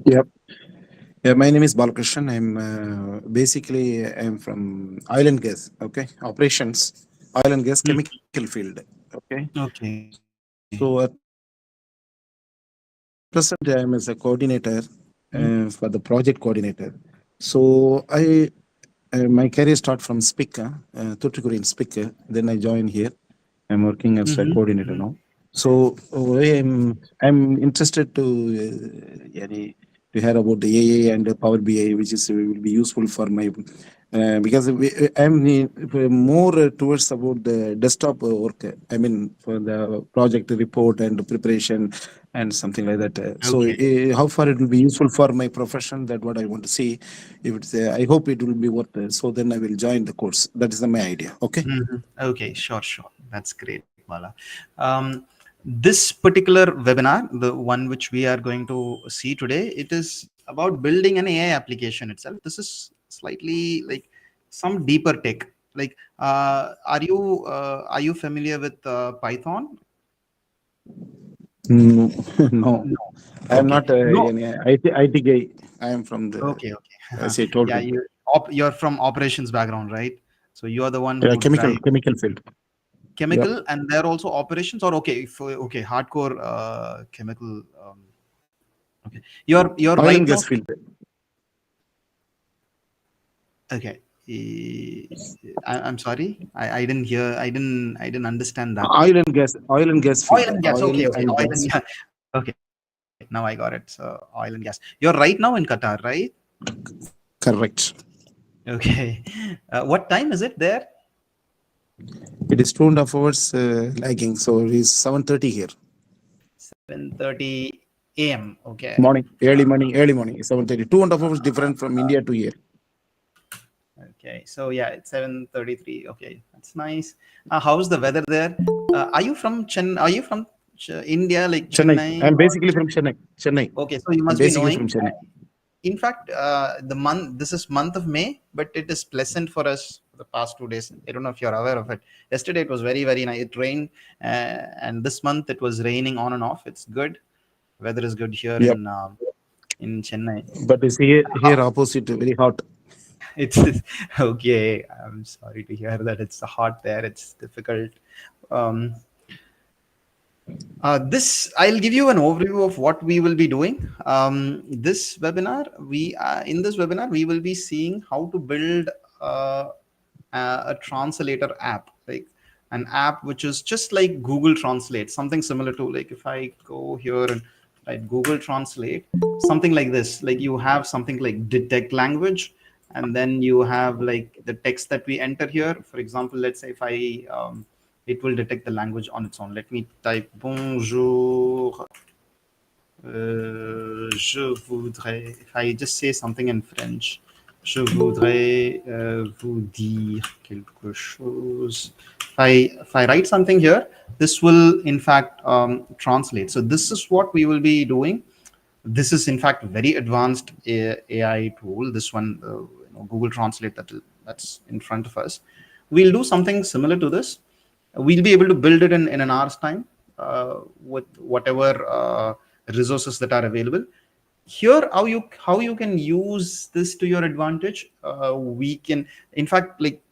Yep. Yeah, my name is Balakrishnan. I'm from oil and gas. Okay, operations, oil and gas, Mm. chemical field. Okay, Okay. so at present I am as a coordinator Mm. for the project coordinator. So my career start from speaker, Thoothukudi in speaker. Then I join here. I'm working as a Mhm. coordinator Mhm. now. So I'm interested to hear about the AA and the Power BI, which is will be useful for my because I'm more towards about the desktop work. I mean for the project report and preparation and something like that. So Okay. how far it will be useful for my profession? That what I want to see. If it's, I hope it will be worth it. So then I will join the course. That is my idea. Okay. Mhm. Okay, sure, sure. That's great, Bala. This particular webinar, the one which we are going to see today, it is about building an AI application itself. This is slightly like some deeper tech. Like, are you familiar with Python? No, no. No. I am Okay. not No. any IT guy. I am from the, Okay. Okay. as I told Yeah, you, you're from operations background, right? So you are the one who drive chemical field. Yep. chemical, and there are also operations, or okay, okay, hardcore chemical. Okay, you're Oil right and now. gas field. Okay, I'm sorry, I didn't hear. I didn't understand that. Oil and gas. Oil and gas Oil field. and gas. Oil Okay, okay, and oil gas. and gas. Okay, now I got it. So oil and gas. You're right now in Qatar, right? Correct. Okay. What time is it there? It is 2.5 hours lagging. So it is 7:30 here. 7:30 a.m. Okay. Morning, early morning. 7:30. 2.5 hours different from India to here. Okay, so yeah, it's 7:33. Okay, that's nice. How's the weather there? Are you from Are you from India, like Chennai. Chennai? I'm basically from Chennai. Chennai. Okay, so you I'm must be basically knowing. from Chennai. In fact, the month this is month of May, but it is pleasant for us for the past 2 days. I don't know if you're aware of it. Yesterday it was very nice. It rained, and this month it was raining on and off. It's good. Weather is good here Yep. in Chennai. But it's here opposite, very hot. It's okay. I'm sorry to hear that it's hot there. It's difficult. Um, this I'll give you an overview of what we will be doing. This webinar, in this webinar we will be seeing how to build uh, a translator app, like an app which is just like Google Translate, something similar to, like, if I go here and write Google Translate, something like this. Like you have something like detect language, and then you have like the text that we enter here. For example, let's say if it will detect the language on its own. Let me type bonjour. Je voudrais, if I just say something in French, je voudrais vous dire quelque chose. If I write something here, this will in fact translate. So this is what we will be doing. This is in fact very advanced AI tool. This one, Google Translate, that's in front of us. We'll do something similar to this. We'll be able to build it in an hour's time with whatever resources that are available. Here, how you can use this to your advantage. We can, in fact, like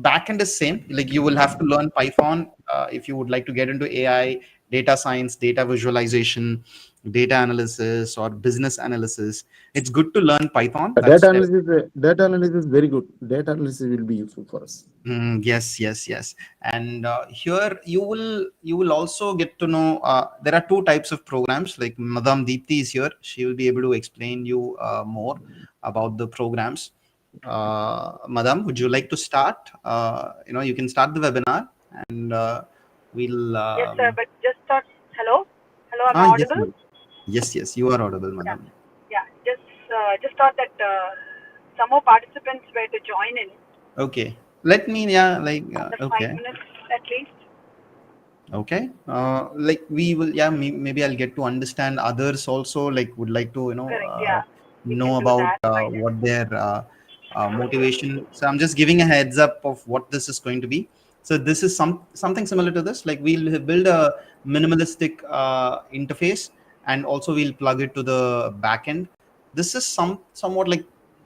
backend is same. Like you will have to learn Python if you would like to get into AI, data science, data visualization, data analysis, or business analysis. It's good to learn Python. Data analysis is very good. Data analysis will be useful for us. Yes. And here you will also get to know there are two types of programs. Like Madam Deepthi is here; she will be able to explain you more about the programs. Madam, would you like to start? You can start the webinar, and we'll. Yes, sir, but just start. Hello? Hello, am I Yes, audible? madam. Yes, you are audible, Yeah, Madam. yeah. Just thought that some more participants were to join in Okay, let me. Yeah, like after five okay. minutes at least. Okay, like we will, yeah, maybe I'll get to understand others also, like would like to Correct, yeah. We know can do about that. Why not? what their motivation. So I'm just giving a heads up of what this is going to be. So this is something similar to this. Like we'll build a minimalistic interface, and also we'll plug it to the backend. This is somewhat like,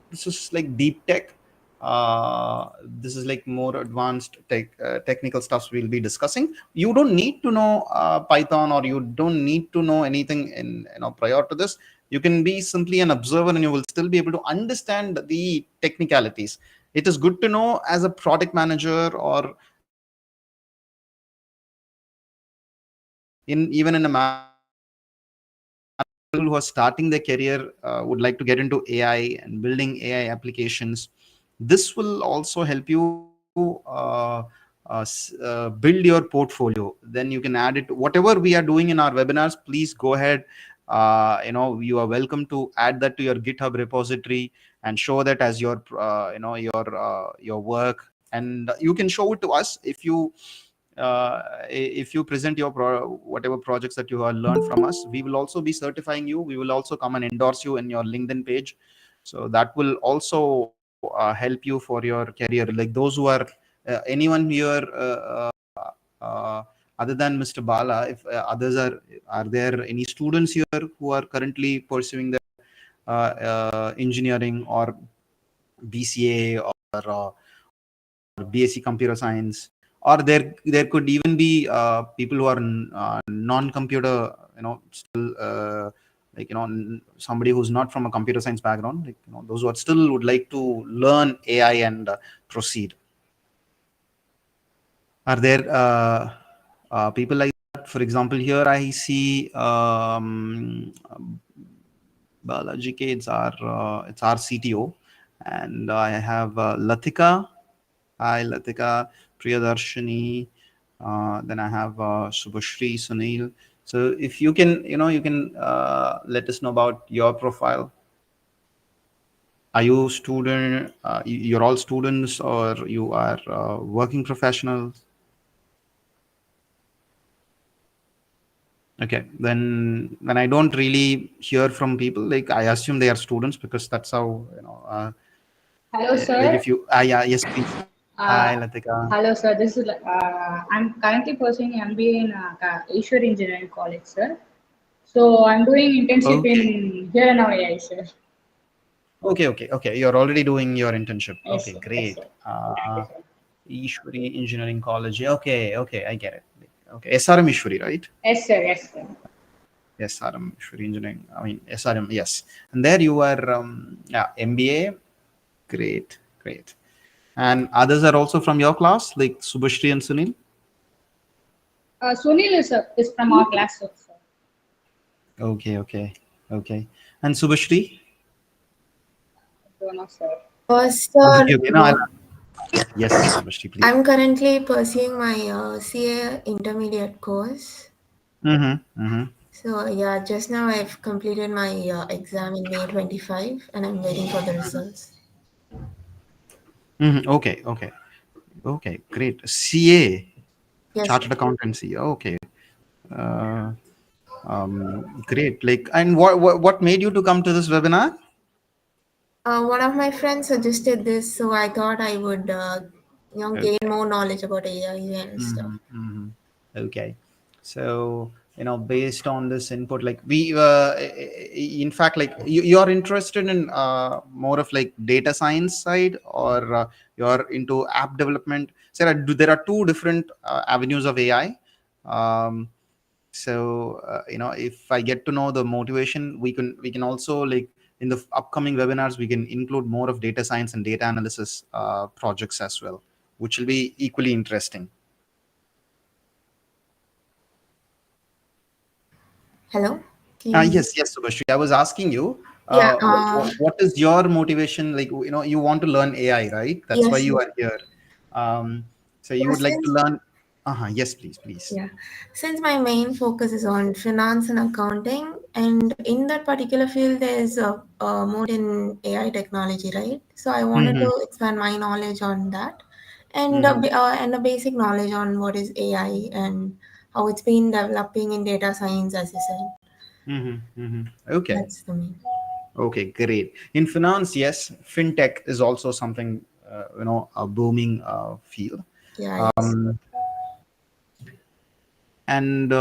this is like deep tech. uh, this is like more advanced technical stuffs we'll be discussing. You don't need to know Python, or you don't need to know anything in, prior to this. You can be simply an observer and you will still be able to understand the technicalities. It is good to know as a product manager, or in even in a people who are starting their career, would like to get into AI and building AI applications. This will also help you build your portfolio. Then you can add it. Whatever we are doing in our webinars, please go ahead. You are welcome to add that to your GitHub repository and show that as your, your work. And you can show it to us if you present your whatever projects that you have learned from us. We will also be certifying you. We will also come and endorse you in your LinkedIn page. So that will also help you for your career. Like those who are anyone here, other than Mr. Bala, if others are there any students here who are currently pursuing their engineering or BCA or BSc computer science, or there could even be people who are non-computer, still like somebody who's not from a computer science background, like those who are still would like to learn AI and proceed. Are there people like that? For example, here I see Balaji K, it's our CTO, and I have Latika. Hi, Latika, Priyadarshini. Then I have Subhashri, Sunil. So if you can, you can let us know about your profile. Are you student? You're all students, or you are working professionals? Okay, then I don't really hear from people. Like I assume they are students, because that's how Hello, like sir. if you yeah, yes, please. Hi, Latika. Hello, sir. This is I'm currently pursuing MBA in Ishwar Engineering College, sir. So I'm doing internship Okay. in here and now AI, sir. Okay. You're already doing your internship. Yes, Okay, sir. Yes, great. sir. Thank you, sir. Ishwari Engineering College. Okay, I get it. Okay, SRM Ishwari, right? Yes, sir. Yes, sir. SRM Ishwari Engineering. I mean SRM, yes. And there you are, yeah, MBA. Great. And others are also from your class, like Subhashri and Sunil. Sunil is from our class, sir. Okay. And Subhashri? Don't know, sir. Sir, Okay. No, yes, Subhashri, please. I'm currently pursuing my CA intermediate course. Mm-hmm. So yeah, just now I've completed my exam in May 25 and I'm waiting for the results. Mm-hmm. Okay, great. CA, Yes, sir. Chartered Accountancy. Okay. Uh, Great. Like, and what made you to come to this webinar? One of my friends suggested this, so I thought I would gain Okay. more knowledge about AI and stuff. Okay. So, based on this input, like we, in fact, like you're interested in more of like data science side, or you're into app development. So there are two different avenues of AI. Um, so if I get to know the motivation, we can also, like, in the upcoming webinars, we can include more of data science and data analysis projects as well, which will be equally interesting. Hello? Can you... Yes, Subhashri. I was asking you, Yeah, what is your motivation? Like, you want to learn AI, right? That's why yes, you yes. are here. So you Yeah, would like to since learn. Yes, please. Yeah, since my main focus is on finance and accounting, and in that particular field, there's more in AI technology, right? So I wanted Mm-hmm. to expand my knowledge on that, and Mm-hmm. and a basic knowledge on what is AI and how it's been developing in data science, as you said. Okay. That's the main. Okay, great. In finance, yes, fintech is also something, a booming field. Yeah, yes. Um, and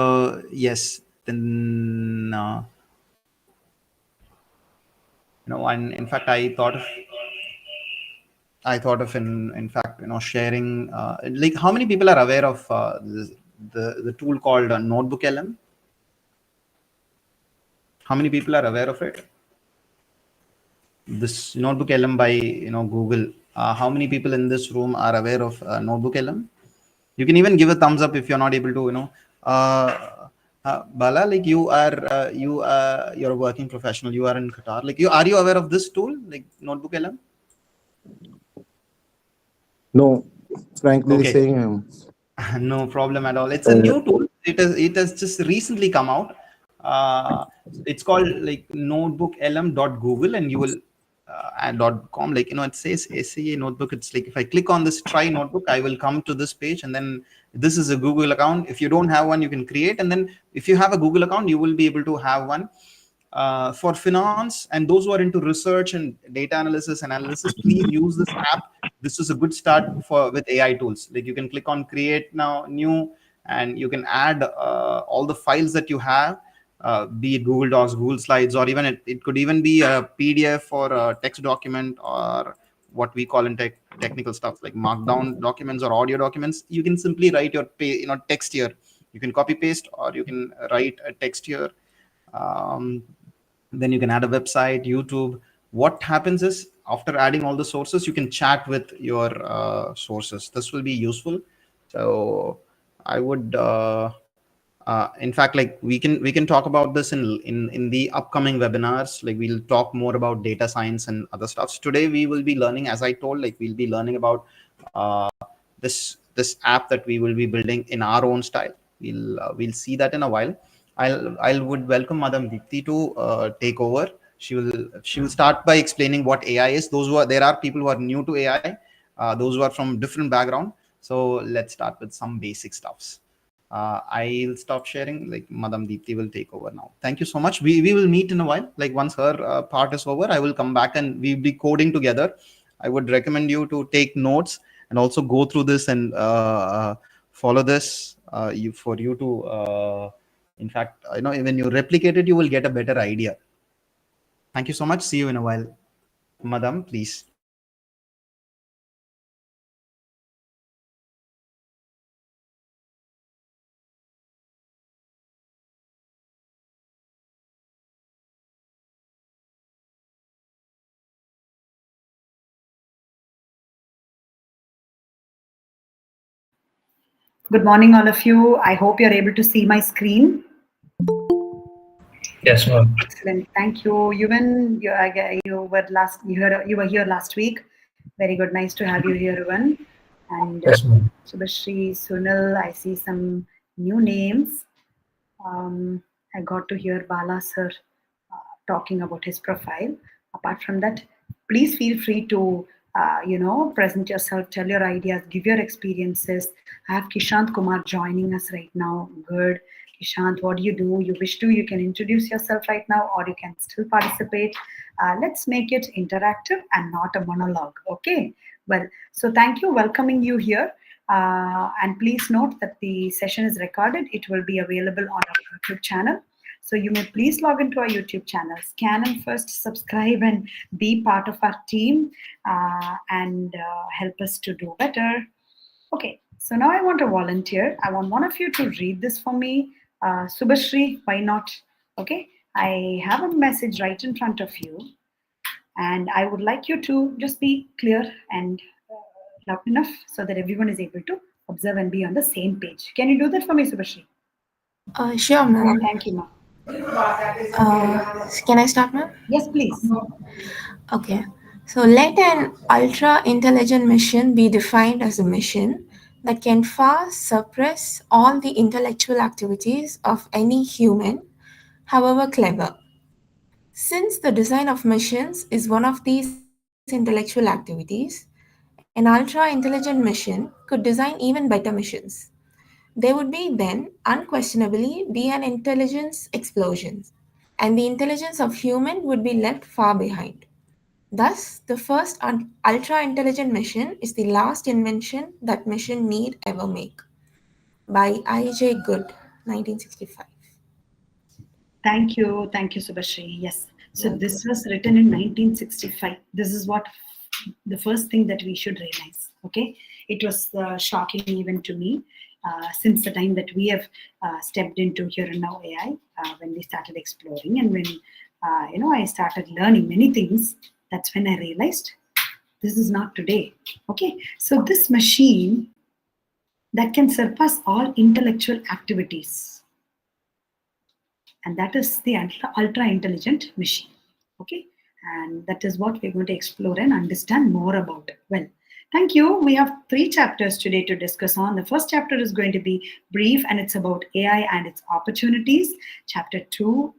yes, then and in fact I thought of in fact sharing like how many people are aware of the tool called Notebook LM? How many people are aware of it? This Notebook LM by Google. How many people in this room are aware of Notebook LM? You can even give a thumbs up if you're not able to. Bala, like you're a working professional. You are in Qatar. Like are you aware of this tool, like Notebook LM? No, frankly Okay. saying, No problem at all. It's a new tool. It has just recently come out. It's called like notebooklm.google, and you will .com. Like it says SCA notebook. It's like if I click on this try notebook, I will come to this page, and then this is a Google account. If you don't have one, you can create, and then if you have a Google account, you will be able to have one. For finance and those who are into research and data analysis, please use this app. This is a good start with AI tools. Like you can click on create now new, and you can add all the files that you have, be it Google Docs, Google Slides, or even it could even be a PDF or a text document, or what we call in technical stuff like markdown documents or audio documents. You can simply write your text here. You can copy paste, or you can write a text here. Then you can add a website, YouTube. What happens is after adding all the sources, you can chat with your sources. This will be useful. So I would in fact, like we can talk about this in the upcoming webinars. Like we'll talk more about data science and other stuff. Today we will be learning, as I told, like we'll be learning about this app that we will be building in our own style. We'll see that in a while. I would welcome Madam Deepti to take over. She will start by explaining what AI is. There are people who are new to AI, those who are from different background. So let's start with some basic stuffs. I'll stop sharing. Like Madam Deepti will take over now. Thank you so much. We will meet in a while. Like once her part is over, I will come back and we'll be coding together. I would recommend you to take notes and also go through this and follow this. For you to, in fact, when you replicate it, you will get a better idea. Thank you so much. See you in a while. Madam, please. Good morning, all of you. I hope you're able to see my screen. Yes, ma'am. Excellent. Thank you. Yuvan, you were here last week. Very good. Nice to have you here, Yuvan. And Yes, ma'am. Subhashri, Sunil, I see some new names. I got to hear Bala sir talking about his profile. Apart from that, please feel free to present yourself, tell your ideas, give your experiences. I have Kishant Kumar joining us right now. Good. Kishant, what do? You wish to, you can introduce yourself right now, or you can still participate. Let's make it interactive and not a monologue. Okay. Well, so thank you, welcoming you here. And please note that the session is recorded. It will be available on our YouTube channel. So you may please log into our YouTube channel, scan and first subscribe and be part of our team and help us to do better. Okay, so now I want a volunteer. I want one of you to read this for me. Subhashri, why not? Okay, I have a message right in front of you, and I would like you to just be clear and loud enough so that everyone is able to observe and be on the same page. Can you do that for me, Subhashri? Sure, ma'am. Thank you, ma'am. Can I start, ma'am? Yes, please. Okay. So let an ultra intelligent machine be defined as a machine that can far suppress all the intellectual activities of any human, however clever. Since the design of machines is one of these intellectual activities, an ultra intelligent machine could design even better machines. There would be then unquestionably be an intelligence explosion, and the intelligence of human would be left far behind. Thus, the first ultra-intelligent machine is the last invention that machine need ever make. By I.J. Good, 1965. Thank you, Subhashri. Yes. So this was written in 1965. This is what the first thing that we should realize. Okay, it was shocking even to me since the time that we have stepped into Here and Now AI when we started exploring and when I started learning many things. That's when I realized this is not today. Okay, so this machine that can surpass all intellectual activities, and that is the ultra intelligent machine. Okay, and that is what we're going to explore and understand more about. Well, thank you. We have 3 chapters today to discuss on. The first chapter is going to be brief, and it's about AI and its opportunities. Chapter 2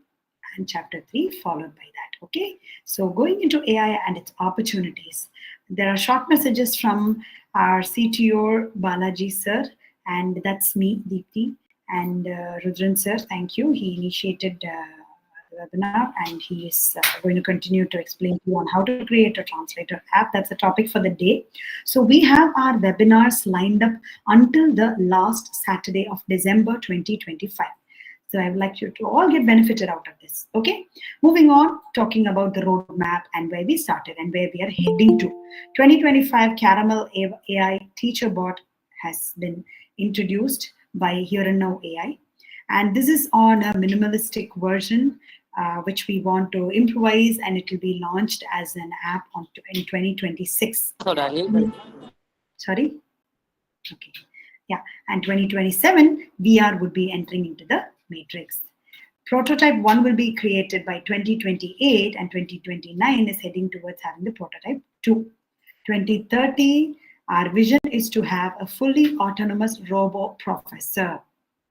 and chapter 3 followed by that. Okay, so going into AI and its opportunities, there are short messages from our CTO Balaji sir, and that's me, Deepthi, and Rudran sir. Thank you. He initiated the webinar, and he is going to continue to explain to you on how to create a translator app. That's the topic for the day. So we have our webinars lined up until the last Saturday of December 2025. So I would like you to all get benefited out of this. Okay, moving on, talking about the roadmap and where we started and where we are heading to. 2025 Caramel AI Teacher Bot has been introduced by Here and Now AI, and this is on a minimalistic version which we want to improvise, and it will be launched as an app in 2026. Sorry. Okay. Yeah, and 2027 VR would be entering into the matrix. Prototype 1 will be created by 2028, and 2029 is heading towards having the prototype 2. 2030, our vision is to have a fully autonomous robo professor.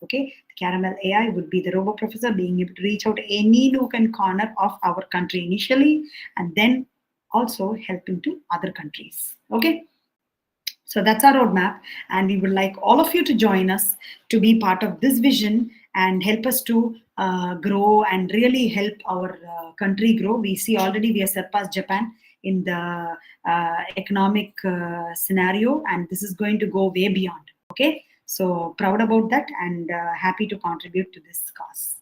Okay, the Caramel AI would be the robo professor, being able to reach out any nook and corner of our country initially, and then also helping to other countries. Okay. So that's our roadmap, and we would like all of you to join us to be part of this vision and help us to grow and really help our country grow. We see already we have surpassed Japan in the economic scenario, and this is going to go way beyond. Okay, so proud about that and happy to contribute to this cause.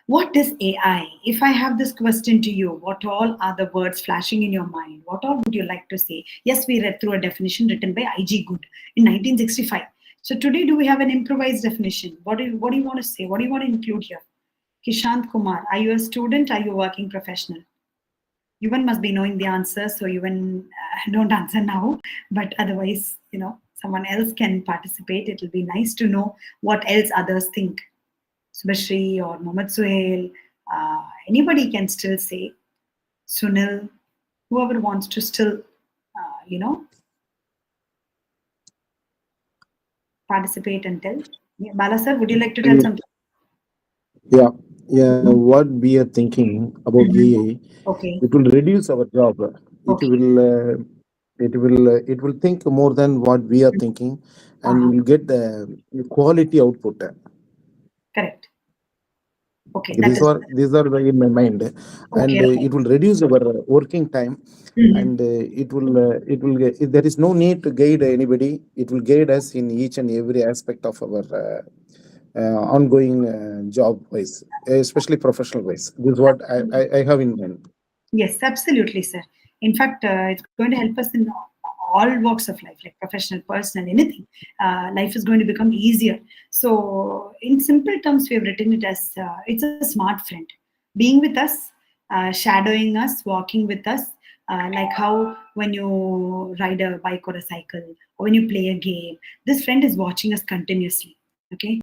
What is AI? If I have this question to you, what all are the words flashing in your mind? What all would you like to say? Yes, we read through a definition written by I.G. Good in 1965. So today, do we have an improvised definition? What do you want to say? What do you want to include here? Kishant Kumar, are you a student? Are you a working professional? Yuvan must be knowing the answer, so Yuvan don't answer now. But otherwise, someone else can participate. It will be nice to know what else others think. Subhashri or Mohammed Suhail, anybody can still say. Sunil, whoever wants to still, participate and tell. Yeah, Bala sir, would you like to tell something? Yeah. What we are thinking about AI, Okay. it will reduce our job. It will think more than what we are thinking, and we will get the quality output. Correct. Okay. These are in my mind, and it will reduce our working time, and it will there is no need to guide anybody. It will guide us in each and every aspect of our ongoing job wise, especially professional wise. This is what I have in mind. Yes, absolutely, sir. In fact, it's going to help us in all walks of life, like professional, personal, anything. Life is going to become easier. So, in simple terms, we have written it as it's a smart friend, being with us, shadowing us, walking with us. Like how when you ride a bike or a cycle, or when you play a game, this friend is watching us continuously. Okay,